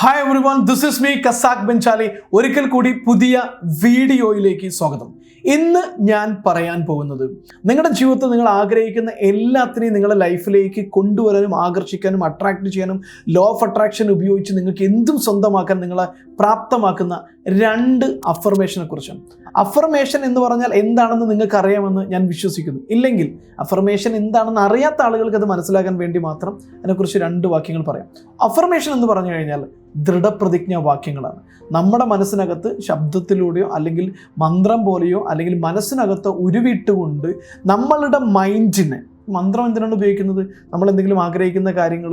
Hi everyone, this is me Casac Benjali. ഒരിക്കൽ കൂടി പുതിയ വീഡിയോയിലേക്ക് സ്വാഗതം. ഇന്ന് ഞാൻ പറയാൻ പോകുന്നത് നിങ്ങളുടെ ജീവിതത്തിൽ നിങ്ങൾ ആഗ്രഹിക്കുന്ന എല്ലാത്തിനെയും നിങ്ങളുടെ ലൈഫിലേക്ക് കൊണ്ടുവരാനും ആകർഷിക്കാനും അട്രാക്ട് ചെയ്യാനും ലോ ഓഫ് അട്രാക്ഷൻ ഉപയോഗിച്ച് നിങ്ങൾക്ക് എന്തും സ്വന്തമാക്കാൻ നിങ്ങളെ പ്രാപ്തമാക്കുന്ന രണ്ട് അഫർമേഷനെ കുറിച്ചാണ്. അഫർമേഷൻ എന്ന് പറഞ്ഞാൽ എന്താണെന്ന് നിങ്ങൾക്ക് അറിയാമെന്ന് ഞാൻ വിശ്വസിക്കുന്നു. ഇല്ലെങ്കിൽ അഫർമേഷൻ എന്താണെന്ന് അറിയാത്ത ആളുകൾക്ക് അത് മനസ്സിലാക്കാൻ വേണ്ടി മാത്രം അതിനെക്കുറിച്ച് രണ്ട് വാക്യങ്ങൾ പറയാം. അഫർമേഷൻ എന്ന് പറഞ്ഞു കഴിഞ്ഞാൽ ദൃഢപ്രതിജ്ഞ വാക്യങ്ങളാണ്. നമ്മുടെ മനസ്സിനകത്ത് ശബ്ദത്തിലൂടെയോ അല്ലെങ്കിൽ മന്ത്രം പോലെയോ അല്ലെങ്കിൽ മനസ്സിനകത്ത് ഉരുവിട്ടുകൊണ്ട് നമ്മളുടെ മൈൻഡിനെ, മന്ത്രം എന്തിനാണ് ഉപയോഗിക്കുന്നത്? നമ്മൾ എന്തെങ്കിലും ആഗ്രഹിക്കുന്ന കാര്യങ്ങൾ,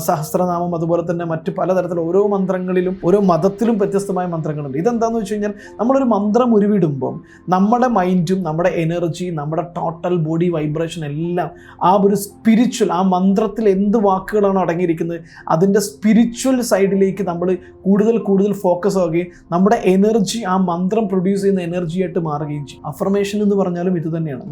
സഹസ്രനാമം, അതുപോലെ തന്നെ മറ്റ് പലതരത്തിൽ ഓരോ മന്ത്രങ്ങളിലും ഓരോ മതത്തിലും വ്യത്യസ്തമായ മന്ത്രങ്ങളുണ്ട്. ഇതെന്താണെന്ന് വെച്ച് കഴിഞ്ഞാൽ നമ്മളൊരു മന്ത്രം ഉരുവിടുമ്പം നമ്മുടെ മൈൻഡും നമ്മുടെ എനർജി, നമ്മുടെ ടോട്ടൽ ബോഡി വൈബ്രേഷൻ എല്ലാം ആ ഒരു സ്പിരിച്വൽ, ആ മന്ത്രത്തിൽ എന്ത് വാക്കുകളാണ് അടങ്ങിയിരിക്കുന്നത് അതിൻ്റെ സ്പിരിച്വൽ സൈഡിലേക്ക് നമ്മൾ കൂടുതൽ ഫോക്കസ് ആവുകയും നമ്മുടെ എനർജി ആ മന്ത്രം പ്രൊഡ്യൂസ് ചെയ്യുന്ന എനർജിയായിട്ട് മാറുകയും ചെയ്യും. അഫർമേഷൻ എന്ന് പറഞ്ഞാലും ഇത് തന്നെയാണ്.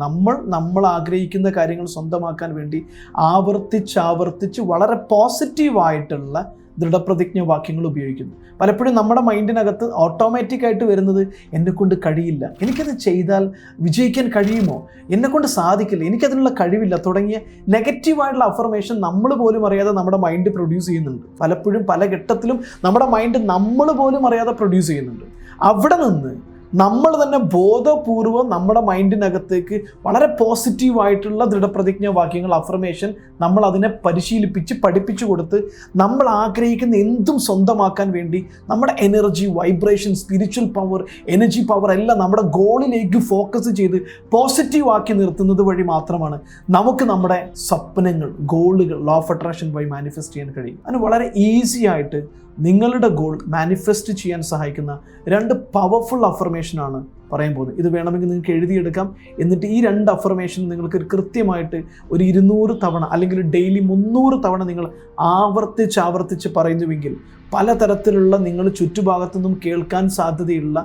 നമ്മൾ ആഗ്രഹിക്കുന്ന കാര്യങ്ങൾ സ്വന്തമാക്കാൻ വേണ്ടി ആവർത്തിച്ച് വളരെ പോസിറ്റീവായിട്ടുള്ള ദൃഢപ്രതിജ്ഞ വാക്യങ്ങൾ ഉപയോഗിക്കുന്നു. പലപ്പോഴും നമ്മുടെ മൈൻഡിനകത്ത് ഓട്ടോമാറ്റിക്കായിട്ട് വരുന്നത് എന്നെക്കൊണ്ട് കഴിയില്ല, എനിക്കത് ചെയ്താൽ വിജയിക്കാൻ കഴിയുമോ, എന്നെക്കൊണ്ട് സാധിക്കില്ല, എനിക്കതിനുള്ള കഴിവില്ല തുടങ്ങിയ നെഗറ്റീവായിട്ടുള്ള അഫർമേഷൻ നമ്മൾ പോലും അറിയാതെ നമ്മുടെ മൈൻഡ് പ്രൊഡ്യൂസ് ചെയ്യുന്നുണ്ട്. പലപ്പോഴും പല ഘട്ടത്തിലും നമ്മുടെ മൈൻഡ് നമ്മൾ പോലും അറിയാതെ പ്രൊഡ്യൂസ് ചെയ്യുന്നുണ്ട്. അവിടെ നിന്ന് നമ്മൾ തന്നെ ബോധപൂർവം നമ്മുടെ മൈൻഡിനകത്തേക്ക് വളരെ പോസിറ്റീവായിട്ടുള്ള ദൃഢപ്രതിജ്ഞ വാക്യങ്ങൾ, അഫർമേഷൻ, നമ്മൾ അതിനെ പരിശീലിപ്പിച്ച് പഠിപ്പിച്ചു കൊടുത്ത് നമ്മൾ ആഗ്രഹിക്കുന്ന എന്തും സ്വന്തമാക്കാൻ വേണ്ടി നമ്മുടെ energy, vibration, spiritual power, energy power എല്ലാം നമ്മുടെ ഗോളിലേക്ക് ഫോക്കസ് ചെയ്ത് പോസിറ്റീവ് ആക്കി നിർത്തുന്നത് വഴി മാത്രമാണ് നമുക്ക് നമ്മുടെ സ്വപ്നങ്ങൾ, ഗോളുകൾ ലോ ഓഫ് അട്രാക്ഷൻ വഴി മാനിഫെസ്റ്റ് ചെയ്യാൻ കഴിയും. അതിന് വളരെ ഈസി ആയിട്ട് നിങ്ങളുടെ ഗോൾ മാനിഫെസ്റ്റ് ചെയ്യാൻ സഹായിക്കുന്ന രണ്ട് പവർഫുൾ അഫർമേഷനാണ് പറയാൻ പോകുന്നത്. ഇത് വേണമെങ്കിൽ നിങ്ങൾക്ക് എഴുതിയെടുക്കാം. എന്നിട്ട് ഈ രണ്ട് അഫർമേഷൻ നിങ്ങൾക്ക് കൃത്യമായിട്ട് ഒരു 200 തവണ അല്ലെങ്കിൽ ഡെയിലി 300 തവണ നിങ്ങൾ ആവർത്തിച്ച് പറയുന്നുവെങ്കിൽ പലതരത്തിലുള്ള നിങ്ങൾ ചുറ്റുഭാഗത്തു നിന്നും കേൾക്കാൻ സാധ്യതയുള്ള,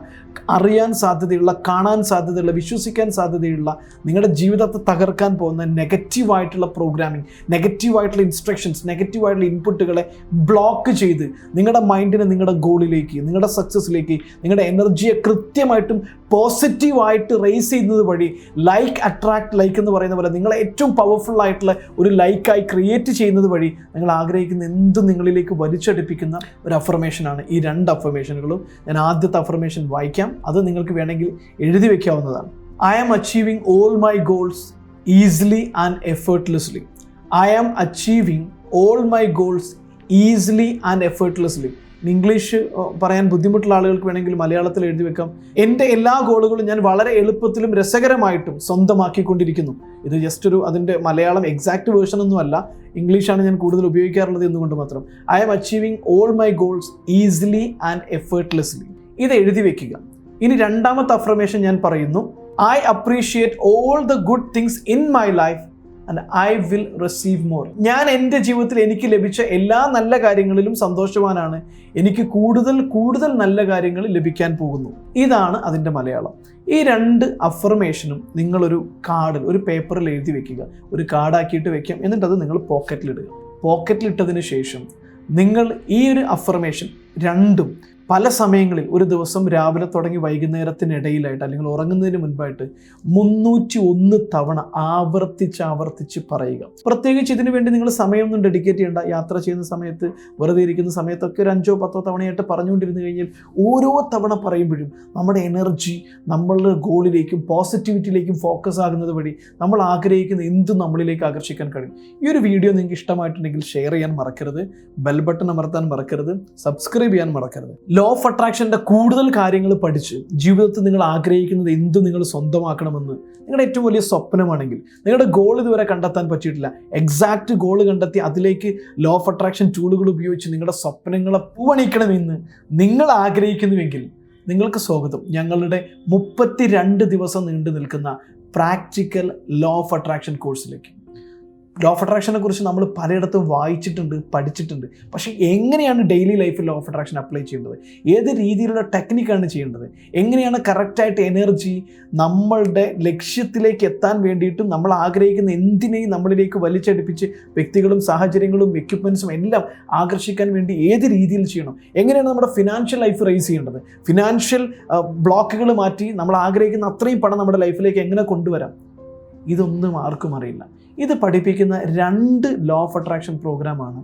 അറിയാൻ സാധ്യതയുള്ള, കാണാൻ സാധ്യതയുള്ള, വിശ്വസിക്കാൻ സാധ്യതയുള്ള, നിങ്ങളുടെ ജീവിതത്തെ തകർക്കാൻ പോകുന്ന നെഗറ്റീവായിട്ടുള്ള പ്രോഗ്രാമിംഗ്, നെഗറ്റീവായിട്ടുള്ള ഇൻസ്ട്രക്ഷൻസ്, നെഗറ്റീവായിട്ടുള്ള ഇൻപുട്ടുകളെ ബ്ലോക്ക് ചെയ്ത് നിങ്ങളുടെ മൈൻഡിനെ നിങ്ങളുടെ ഗോളിലേക്ക്, നിങ്ങളുടെ സക്സസ്സിലേക്ക്, നിങ്ങളുടെ എനർജിയെ കൃത്യമായിട്ടും പോസിറ്റീവായിട്ട് റേസ് ചെയ്യുന്നത് വഴി ലൈക്ക് അട്രാക്ട് ലൈക്ക് എന്ന് പറയുന്ന പോലെ നിങ്ങളെ ഏറ്റവും പവർഫുൾ ആയിട്ടുള്ള ഒരു ലൈക്കായി ക്രിയേറ്റ് ചെയ്യുന്നത് വഴി നിങ്ങൾ ആഗ്രഹിക്കുന്ന എന്തും നിങ്ങളിലേക്ക് വലിച്ചടിപ്പിക്കുന്ന ഒരു അഫർമേഷനാണ് ഈ രണ്ട് അഫർമേഷനുകളും. ഞാൻ ആദ്യത്തെ അഫർമേഷൻ വായിക്കാം, അത് നിങ്ങൾക്ക് വേണമെങ്കിൽ എഴുതി വെക്കാവുന്നതാണ്. I am achieving all my goals easily and effortlessly. I am achieving all my goals easily and effortlessly. English പറയാൻ ബുദ്ധിമുട്ടുള്ള ആളുകൾക്ക് വേണമെങ്കിൽ മലയാളത്തിൽ എഴുതി വെക്കാം. എൻ്റെ എല്ലാ ഗോളുകളും ഞാൻ വളരെ എളുപ്പത്തിലും രസകരമായിട്ടും സ്വന്തമാക്കിക്കൊണ്ടിരിക്കുന്നു. ഇത് ജസ്റ്റ് അതിൻ്റെ മലയാളം എക്സാക്ട് വേർഷൻ ഒന്നും അല്ല, ഇംഗ്ലീഷാണ് ഞാൻ കൂടുതൽ ഉപയോഗിക്കാറുള്ളത് എന്നുകൊണ്ട് മാത്രം. I am achieving all my goals easily and effortlessly. ഇത് എഴുതി വെക്കുക. ഇനി രണ്ടാമത്തെ അഫർമേഷൻ ഞാൻ പറയുന്നു. I appreciate all the good things in my life and I will receive more. ഞാൻ എൻ്റെ ജീവിതത്തിൽ എനിക്ക് ലഭിച്ച എല്ലാ നല്ല കാര്യങ്ങളിലും സന്തോഷവാനാണ്. എനിക്ക് കൂടുതൽ നല്ല കാര്യങ്ങൾ ലഭിക്കാൻ പോകുന്നു. ഇതാണ് അതിൻ്റെ മലയാളം. ഈ രണ്ട് അഫർമേഷനും നിങ്ങളൊരു കാർഡിൽ, ഒരു പേപ്പറിൽ എഴുതി വെക്കുക. ഒരു കാർഡാക്കിയിട്ട് വെക്കാം. എന്നിട്ടത് നിങ്ങൾ പോക്കറ്റിലിടുക. പോക്കറ്റിലിട്ടതിന് ശേഷം നിങ്ങൾ ഈ ഒരു അഫർമേഷൻ രണ്ടും പല സമയങ്ങളിൽ, ഒരു ദിവസം രാവിലെ തുടങ്ങി വൈകുന്നേരത്തിനിടയിലായിട്ട് അല്ലെങ്കിൽ ഉറങ്ങുന്നതിന് മുൻപായിട്ട് 301 തവണ ആവർത്തിച്ച് പറയുക. പ്രത്യേകിച്ച് ഇതിനു വേണ്ടി നിങ്ങൾ സമയമൊന്നും ഡെഡിക്കേറ്റ് ചെയ്യേണ്ട. യാത്ര ചെയ്യുന്ന സമയത്ത്, വെറുതെ ഇരിക്കുന്ന സമയത്തൊക്കെ ഒരു 5-10 തവണയായിട്ട് പറഞ്ഞുകൊണ്ടിരുന്നു കഴിഞ്ഞാൽ ഓരോ തവണ പറയുമ്പോഴും നമ്മുടെ എനർജി നമ്മളുടെ ഗോളിലേക്കും പോസിറ്റിവിറ്റിയിലേക്കും ഫോക്കസ് ആകുന്നത് വഴി നമ്മൾ ആഗ്രഹിക്കുന്ന എന്തും നമ്മളിലേക്ക് ആകർഷിക്കാൻ കഴിയും. ഈ ഒരു വീഡിയോ നിങ്ങൾക്ക് ഇഷ്ടമായിട്ടുണ്ടെങ്കിൽ ഷെയർ ചെയ്യാൻ മറക്കരുത്, ബെൽ ബട്ടൺ അമർത്താൻ മറക്കരുത്, സബ്സ്ക്രൈബ് ചെയ്യാൻ മറക്കരുത്. ലോ ഓഫ് അട്രാക്ഷൻ്റെ കൂടുതൽ കാര്യങ്ങൾ പഠിച്ച് ജീവിതത്തിൽ നിങ്ങൾ ആഗ്രഹിക്കുന്നത് എന്തും നിങ്ങൾ സ്വന്തമാക്കണമെന്ന് നിങ്ങളുടെ ഏറ്റവും വലിയ സ്വപ്നമാണെങ്കിൽ, നിങ്ങളുടെ ഗോൾ ഇതുവരെ കണ്ടെത്താൻ പറ്റിയിട്ടില്ല, എക്സാക്റ്റ് ഗോൾ കണ്ടെത്തി അതിലേക്ക് ലോ ഓഫ് അട്രാക്ഷൻ ടൂളുകൾ ഉപയോഗിച്ച് നിങ്ങളുടെ സ്വപ്നങ്ങളെ പൂവണിക്കണമെന്ന് നിങ്ങൾ ആഗ്രഹിക്കുന്നുവെങ്കിൽ നിങ്ങൾക്ക് സ്വാഗതം ഞങ്ങളുടെ 32 ദിവസം നീണ്ടു നിൽക്കുന്ന പ്രാക്ടിക്കൽ ലോ ഓഫ് അട്രാക്ഷൻ കോഴ്സിലേക്ക്. ലോ ഓഫ് അട്രാക്ഷനെ കുറിച്ച് നമ്മൾ പലയിടത്തും വായിച്ചിട്ടുണ്ട്, പഠിച്ചിട്ടുണ്ട്. പക്ഷേ എങ്ങനെയാണ് ഡെയിലി ലൈഫിൽ ലോ ഓഫ് അട്രാക്ഷൻ അപ്ലൈ ചെയ്യേണ്ടത്, ഏത് രീതിയിലുള്ള ടെക്നിക്കാണ് ചെയ്യേണ്ടത്, എങ്ങനെയാണ് കറക്റ്റായിട്ട് എനർജി നമ്മളുടെ ലക്ഷ്യത്തിലേക്ക് എത്താൻ വേണ്ടിയിട്ടും നമ്മൾ ആഗ്രഹിക്കുന്ന എന്തിനേയും നമ്മളിലേക്ക് വലിച്ചടുപ്പിച്ച് വ്യക്തികളും സാഹചര്യങ്ങളും എക്യുപ്മെൻറ്റ്സും എല്ലാം ആകർഷിക്കാൻ വേണ്ടി ഏത് രീതിയിൽ ചെയ്യണം, എങ്ങനെയാണ് നമ്മുടെ ഫിനാൻഷ്യൽ ലൈഫ് റേസ് ചെയ്യേണ്ടത്, ഫിനാൻഷ്യൽ ബ്ലോക്കുകൾ മാറ്റി നമ്മൾ ആഗ്രഹിക്കുന്ന അത്രയും പണം നമ്മുടെ ലൈഫിലേക്ക് എങ്ങനെ കൊണ്ടുവരാം, ഇതൊന്നും ആർക്കും അറിയില്ല. ഇത് പഠിപ്പിക്കുന്ന 2 ലോ ഓഫ് അട്രാക്ഷൻ പ്രോഗ്രാമാണ്.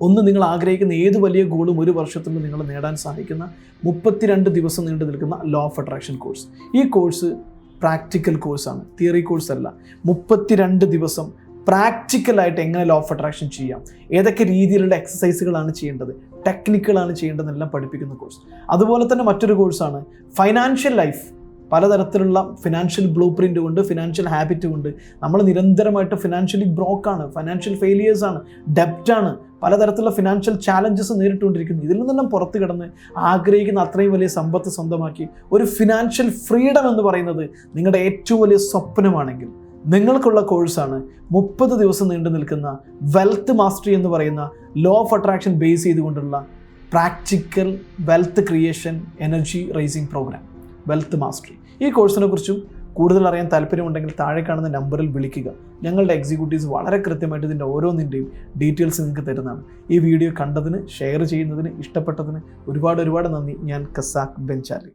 ഒന്ന്, നിങ്ങൾ ആഗ്രഹിക്കുന്ന ഏത് വലിയ ഗോളും 1 വർഷത്തിൽ നിങ്ങൾ നേടാൻ സഹായിക്കുന്ന 32 ദിവസം നീണ്ടു നിൽക്കുന്ന ലോ ഓഫ് അട്രാക്ഷൻ കോഴ്സ്. ഈ കോഴ്സ് പ്രാക്ടിക്കൽ കോഴ്സാണ്, തിയറി കോഴ്സ് അല്ല. 32 ദിവസം പ്രാക്ടിക്കലായിട്ട് എങ്ങനെ ലോ ഓഫ് അട്രാക്ഷൻ ചെയ്യാം, ഏതൊക്കെ രീതിയിലുള്ള എക്സസൈസുകളാണ് ചെയ്യേണ്ടത്, ടെക്നിക്കുകളാണ് ചെയ്യേണ്ടതെന്നെല്ലാം പഠിപ്പിക്കുന്ന കോഴ്സ്. അതുപോലെ തന്നെ മറ്റൊരു കോഴ്സാണ് ഫൈനാൻഷ്യൽ ലൈഫ്. പലതരത്തിലുള്ള ഫിനാൻഷ്യൽ ബ്ലൂ പ്രിൻ്റ് കൊണ്ട്, ഫിനാൻഷ്യൽ ഹാബിറ്റ് കൊണ്ട് നമ്മൾ നിരന്തരമായിട്ട് ഫിനാൻഷ്യലി ബ്രോക്കാണ്, ഫിനാൻഷ്യൽ ഫെയിലിയേഴ്സാണ്, ഡെപ്റ്റാണ്, പലതരത്തിലുള്ള ഫിനാൻഷ്യൽ ചാലഞ്ചസ് നേരിട്ടുകൊണ്ടിരിക്കുന്നു. ഇതിൽ നിന്നെല്ലാം പുറത്ത് കിടന്ന് ആഗ്രഹിക്കുന്ന അത്രയും വലിയ സമ്പത്ത് സ്വന്തമാക്കി ഒരു ഫിനാൻഷ്യൽ ഫ്രീഡം എന്ന് പറയുന്നത് നിങ്ങളുടെ ഏറ്റവും വലിയ സ്വപ്നമാണെങ്കിൽ നിങ്ങൾക്കുള്ള കോഴ്സാണ് 30 ദിവസം നീണ്ടു നിൽക്കുന്ന വെൽത്ത് മാസ്റ്ററി എന്ന് പറയുന്ന ലോ ഓഫ് അട്രാക്ഷൻ ബേസ് ചെയ്തുകൊണ്ടുള്ള practical wealth creation energy rising program, wealth mastery. ഈ കോഴ്സിനെ കുറിച്ചും കൂടുതൽ അറിയാൻ താല്പര്യമുണ്ടെങ്കിൽ താഴെ കാണുന്ന നമ്പറിൽ വിളിക്കുക. ഞങ്ങളുടെ എക്സിക്യൂട്ടീവ്സ് വളരെ കൃത്യമായിട്ട് ഇതിൻ്റെ ഓരോന്നിൻ്റെയും ഡീറ്റെയിൽസ് നിങ്ങൾക്ക് തരുന്നതാണ്. ഈ വീഡിയോ കണ്ടതിന്, ഷെയർ ചെയ്യുന്നതിന്, ഇഷ്ടപ്പെട്ടതിന് ഒരുപാട് നന്ദി. ഞാൻ കസാക് ബെൻജാലി.